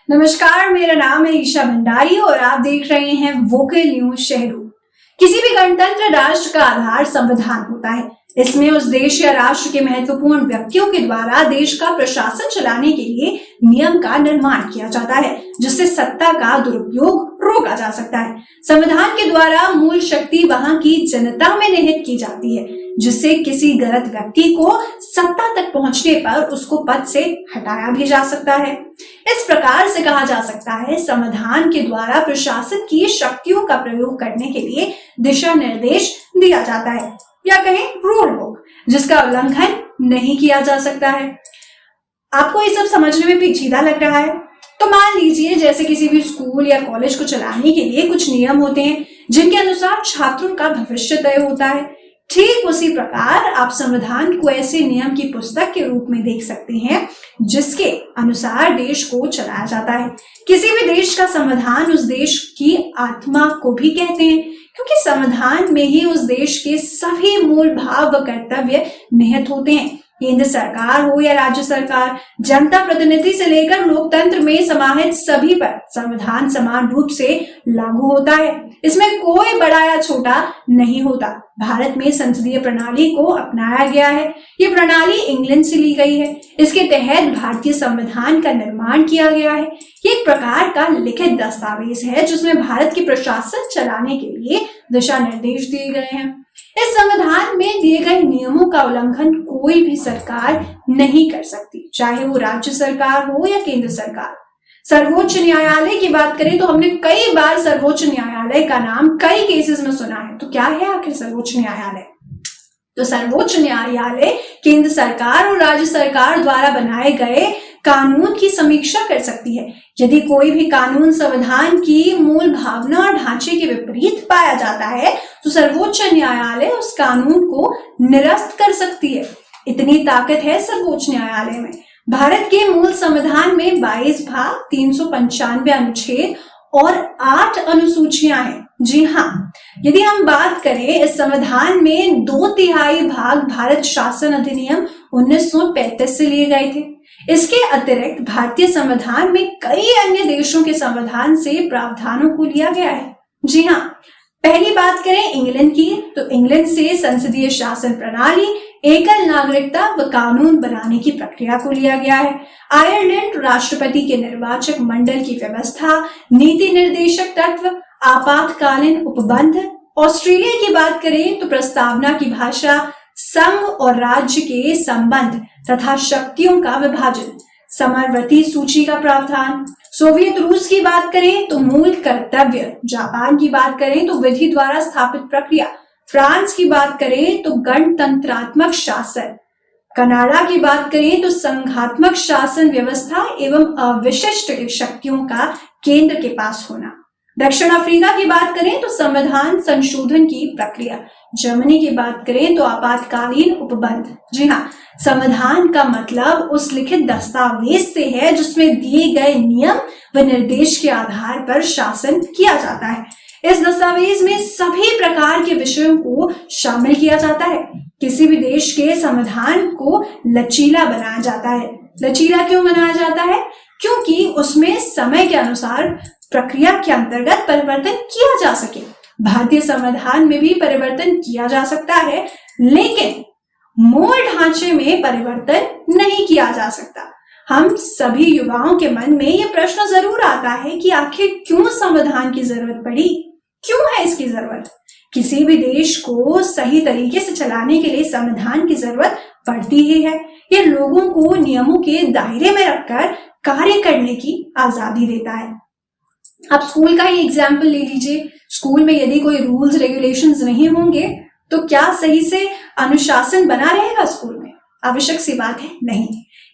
नमस्कार, मेरा नाम है ईशा भंडारी और आप देख रहे हैं वोकल न्यूज शहरों। किसी भी गणतंत्र राष्ट्र का आधार संविधान होता है। इसमें उस देश या राष्ट्र के महत्वपूर्ण व्यक्तियों के द्वारा देश का प्रशासन चलाने के लिए नियम का निर्माण किया जाता है, जिससे सत्ता का दुरुपयोग रोका जा सकता है। संविधान के द्वारा मूल शक्ति वहां की जनता में निहित की जाती है, जिससे किसी गलत व्यक्ति को सत्ता तक पहुंचने पर उसको पद से हटाया भी जा सकता है। इस प्रकार से कहा जा सकता है, संविधान के द्वारा प्रशासन की शक्तियों का प्रयोग करने के लिए दिशा निर्देश दिया जाता है, या कहें रूल बुक, जिसका उल्लंघन नहीं किया जा सकता है। आपको ये सब समझने में पेचीदा लग रहा है तो मान लीजिए जैसे किसी भी स्कूल या कॉलेज को चलाने के लिए कुछ नियम होते हैं, जिनके अनुसार छात्रों का भविष्य तय होता है। ठीक उसी प्रकार आप संविधान को ऐसे नियम की पुस्तक के रूप में देख सकते हैं, जिसके अनुसार देश को चलाया जाता है। किसी भी देश का संविधान उस देश की आत्मा को भी कहते हैं, क्योंकि संविधान में ही उस देश के सभी मूल भाव व कर्तव्य निहित होते हैं। केंद्र सरकार हो या राज्य सरकार, जनता प्रतिनिधि से लेकर लोकतंत्र में समाहित सभी पर संविधान समान रूप से लागू होता है। इसमें कोई बड़ा या छोटा नहीं होता। भारत में संसदीय प्रणाली को अपनाया गया है। ये प्रणाली इंग्लैंड से ली गई है। इसके तहत भारतीय संविधान का निर्माण किया गया है। ये एक प्रकार का लिखित दस्तावेज है, जिसमें भारत के प्रशासन चलाने के लिए दिशा निर्देश दिए गए हैं। इस संविधान में दिए गए नियमों का उल्लंघन कोई भी सरकार नहीं कर सकती, चाहे वो राज्य सरकार हो या केंद्र सरकार। सर्वोच्च न्यायालय की बात करें तो हमने कई बार सर्वोच्च न्यायालय का नाम कई केसेस में सुना है। तो क्या है आखिर सर्वोच्च न्यायालय? तो सर्वोच्च न्यायालय केंद्र सरकार और राज्य सरकार द्वारा बनाए गए कानून की समीक्षा कर सकती है। यदि कोई भी कानून संविधान की मूल भावना और ढांचे के विपरीत पाया जाता है, तो सर्वोच्च न्यायालय उस कानून को निरस्त कर सकती है। इतनी ताकत है सर्वोच्च न्यायालय में। भारत के मूल संविधान में 22 भाग, 395 अनुच्छेद और 8 अनुसूचियां हैं। जी हाँ, यदि हम बात करें इस संविधान में 2/3 भाग भारत शासन अधिनियम 1935 से लिए गए थे। इसके अतिरिक्त भारतीय संविधान में कई अन्य देशों के संविधान से प्रावधानों को लिया गया है। जी हाँ, पहली बात करें इंग्लैंड की, तो इंग्लैंड से संसदीय शासन प्रणाली, एकल नागरिकता व कानून बनाने की प्रक्रिया को लिया गया है। आयरलैंड राष्ट्रपति के निर्वाचक मंडल की व्यवस्था, नीति निर्देशक तत्व, आपातकालीन उपबंध। ऑस्ट्रेलिया की बात करें तो प्रस्तावना की भाषा, संघ और राज्य के संबंध तथा शक्तियों का विभाजन, समवर्ती सूची का प्रावधान। सोवियत रूस की बात करें तो मूल कर्तव्य। जापान की बात करें तो विधि द्वारा स्थापित प्रक्रिया। फ्रांस की बात करें तो गणतंत्रात्मक शासन। कनाडा की बात करें तो संघात्मक शासन व्यवस्था एवं अविशिष्ट शक्तियों का केंद्र के पास होना। दक्षिण अफ्रीका की बात करें तो संविधान संशोधन की प्रक्रिया। जर्मनी की बात करें तो आपातकालीन उपबंध। जी हाँ, संविधान का मतलब उस लिखित दस्तावेज से है, जिसमें दिए गए नियम व निर्देश के आधार पर शासन किया जाता है। इस दस्तावेज में सभी प्रकार के विषयों को शामिल किया जाता है। किसी भी देश के संविधान को लचीला बनाया जाता है। लचीला क्यों बनाया जाता है? क्योंकि उसमें समय के अनुसार प्रक्रिया के अंतर्गत परिवर्तन किया जा सके। भारतीय संविधान में भी परिवर्तन किया जा सकता है, लेकिन मूल ढांचे में परिवर्तन नहीं किया जा सकता। हम सभी युवाओं के मन में यह प्रश्न जरूर आता है कि आखिर क्यों संविधान की जरूरत पड़ी? क्यों है इसकी जरूरत? किसी भी देश को सही तरीके से चलाने के लिए संविधान की जरूरत पड़ती ही है। यह लोगों को नियमों के दायरे में रखकर कार्य करने की आजादी देता है। आप स्कूल का ही एग्जाम्पल ले लीजिए। स्कूल में यदि कोई रूल्स रेगुलेशंस नहीं होंगे तो क्या सही से अनुशासन बना रहेगा स्कूल में? आवश्यक सी बात है, नहीं।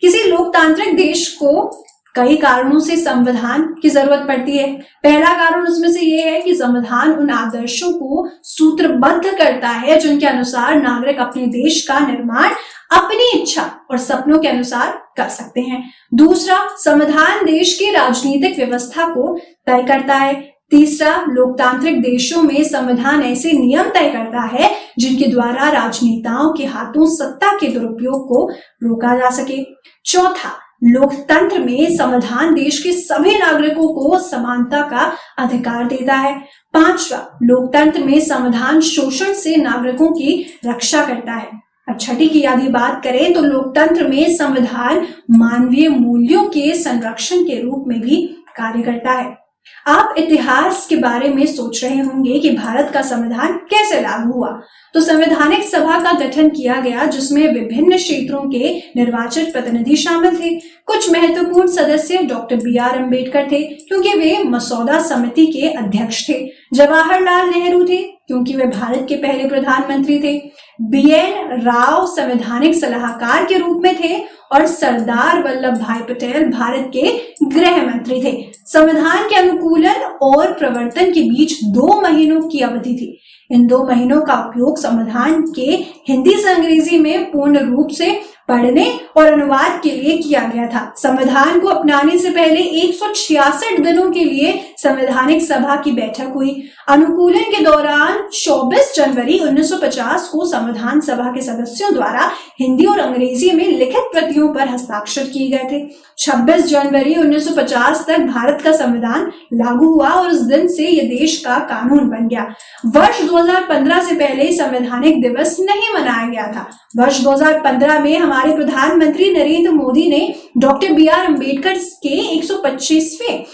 किसी लोकतांत्रिक देश को कई कारणों से संविधान की जरूरत पड़ती है। पहला कारण उसमें से यह है कि संविधान उन आदर्शों को सूत्रबद्ध करता है, जिनके अनुसार नागरिक अपने देश का निर्माण अपनी इच्छा और सपनों के अनुसार कर सकते हैं। दूसरा, संविधान देश की राजनीतिक व्यवस्था को तय करता है। तीसरा, लोकतांत्रिक देशों में संविधान ऐसे नियम तय करता है जिनके द्वारा राजनेताओं के हाथों सत्ता के दुरुपयोग को रोका जा सके। चौथा, लोकतंत्र में संविधान देश के सभी नागरिकों को समानता का अधिकार देता है। 5वां, लोकतंत्र में संविधान शोषण से नागरिकों की रक्षा करता है। अब छठी की यदि बात करें तो लोकतंत्र में संविधान मानवीय मूल्यों के संरक्षण के रूप में भी कार्य करता है। आप इतिहास के बारे में सोच रहे होंगे कि भारत का संविधान कैसे लागू हुआ, तो संवैधानिक सभा का गठन किया गया जिसमें विभिन्न क्षेत्रों के निर्वाचित प्रतिनिधि शामिल थे। कुछ महत्वपूर्ण सदस्य डॉक्टर बी.आर. अम्बेडकर थे क्योंकि वे मसौदा समिति के अध्यक्ष थे। जवाहरलाल नेहरू थे क्योंकि वे भारत के पहले प्रधानमंत्री थे। बी.एन. राव संवैधानिक सलाहकार के रूप में थे और सरदार वल्लभ भाई पटेल भारत के गृह मंत्री थे। संविधान के अनुकूलन और प्रवर्तन के बीच 2 महीनों की अवधि थी। इन 2 महीनों का उपयोग संविधान के हिंदी से अंग्रेजी में पूर्ण रूप से पढ़ने और अनुवाद के लिए किया गया था। संविधान को अपनाने से पहले 166 दिनों के लिए संवैधानिक सभा की बैठक हुई। अनुकूलन के दौरान 24 जनवरी 1950 को संविधान सभा के सदस्यों द्वारा हिंदी और अंग्रेजी में लिखित प्रतियों पर हस्ताक्षर किए गए थे। 26 जनवरी 1950 तक भारत का संविधान लागू हुआ और उस दिन से यह देश का कानून बन गया। वर्ष 2015 से पहले संवैधानिक दिवस नहीं मनाया गया था। वर्ष 2015 में हमारे प्रधानमंत्री नरेंद्र मोदी ने डॉक्टर बी.आर. अम्बेडकर के 125वें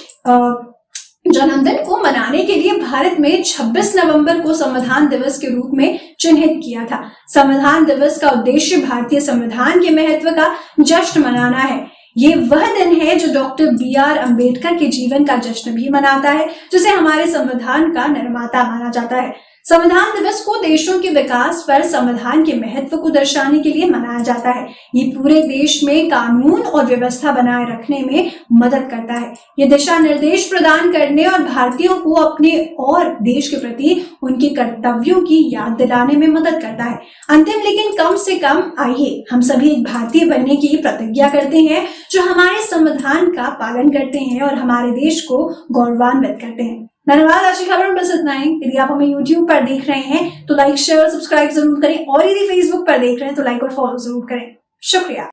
जन्मदिन को मनाने के लिए भारत में 26 नवंबर को संविधान दिवस के रूप में चिन्हित किया था। संविधान दिवस का उद्देश्य भारतीय संविधान के महत्व का जश्न मनाना है। ये वह दिन है जो डॉक्टर बी.आर. अम्बेडकर के जीवन का जश्न भी मनाता है, जिसे हमारे संविधान का निर्माता माना जाता है। संविधान दिवस को देशों के विकास पर संविधान के महत्व को दर्शाने के लिए मनाया जाता है। ये पूरे देश में कानून और व्यवस्था बनाए रखने में मदद करता है। ये दिशा निर्देश प्रदान करने और भारतीयों को अपने और देश के प्रति उनके कर्तव्यों की याद दिलाने में मदद करता है। अंतिम लेकिन कम से कम आइए हम सभी एक भारतीय बनने की प्रतिज्ञा करते हैं जो हमारे संविधान का पालन करते हैं और हमारे देश को गौरवान्वित करते हैं। धन्यवाद। आज की खबर में बस इतना ही। यदि आप हमें YouTube पर देख रहे हैं तो लाइक, शेयर और सब्सक्राइब जरूर करें और यदि Facebook पर देख रहे हैं तो लाइक और फॉलो जरूर करें। शुक्रिया।